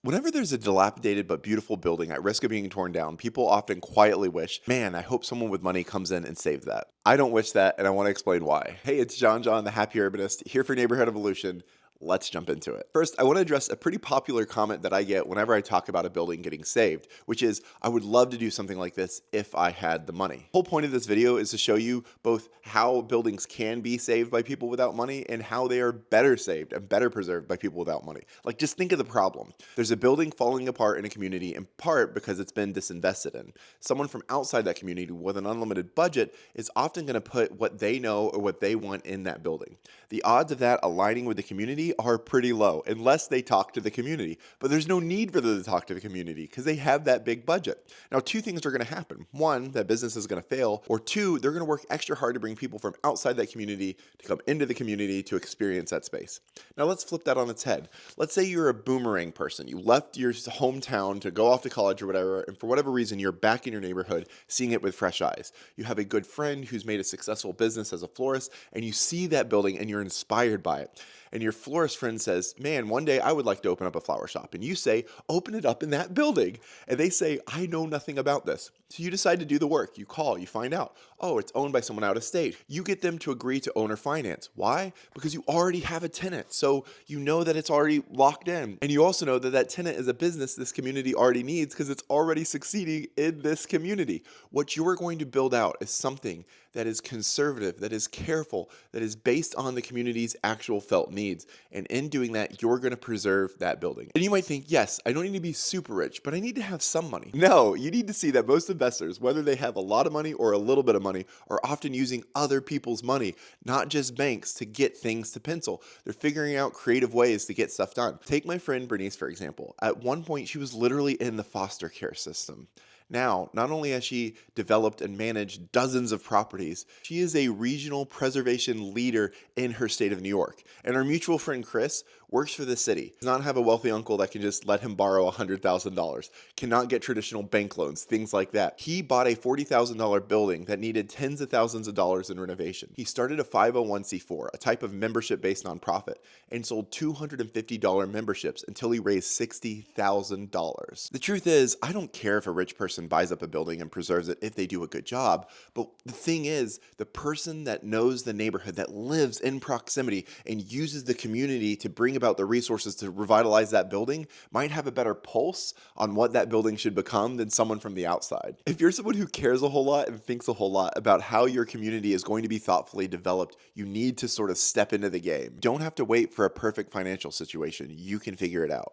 Whenever there's a dilapidated but beautiful building at risk of being torn down, people often quietly wish, man, I hope someone with money comes in and saves that. I don't wish that, and I want to explain why. Hey, it's John, the Happy Urbanist, here for Neighborhood Evolution. Let's jump into it. First, I want to address a pretty popular comment that I get whenever I talk about a building getting saved, which is, I would love to do something like this if I had the money. The whole point of this video is to show you both how buildings can be saved by people without money and how they are better saved and better preserved by people without money. Like, just think of the problem. There's a building falling apart in a community in part because it's been disinvested in. Someone from outside that community with an unlimited budget is often going to put what they know or what they want in that building. The odds of that aligning with the community are pretty low unless they talk to the community. But there's no need for them to talk to the community because they have that big budget. Now, two things are going to happen. One, that business is going to fail, or two, they're going to work extra hard to bring people from outside that community to come into the community to experience that space. Now, let's flip that on its head. Let's say you're a boomerang person. You left your hometown to go off to college or whatever, and for whatever reason, you're back in your neighborhood seeing it with fresh eyes. You have a good friend who's made a successful business as a florist, and you see that building and you're inspired by it. And your florist friend says, man, one day I would like to open up a flower shop. And you say, open it up in that building. And they say, I know nothing about this. So you decide to do the work. You call, you find out, oh, it's owned by someone out of state. You get them to agree to owner finance. Why? Because you already have a tenant. So you know that it's already locked in. And you also know that that tenant is a business this community already needs because it's already succeeding in this community. What you're going to build out is something that is conservative, that is careful, that is based on the community's actual felt needs. And in doing that, you're going to preserve that building. And you might think, yes, I don't need to be super rich, but I need to have some money. No, you need to see that most investors, whether they have a lot of money or a little bit of money, are often using other people's money, not just banks, to get things to pencil. They're figuring out creative ways to get stuff done. Take my friend Bernice, for example. At one point, she was literally in the foster care system. Now, not only has she developed and managed dozens of properties, she is a regional preservation leader in her state of New York. And our mutual friend Chris works for the city. Does not have a wealthy uncle that can just let him borrow $100,000, cannot get traditional bank loans, things like that. He bought a $40,000 building that needed tens of thousands of dollars in renovation. He started a 501c4, a type of membership-based nonprofit, and sold $250 memberships until he raised $60,000. The truth is, I don't care if a rich person buys up a building and preserves it if they do a good job, but the thing is, the person that knows the neighborhood, that lives in proximity and uses the community to bring about the resources to revitalize that building might have a better pulse on what that building should become than someone from the outside. If you're someone who cares a whole lot and thinks a whole lot about how your community is going to be thoughtfully developed, you need to sort of step into the game. Don't have to wait for a perfect financial situation. You can figure it out.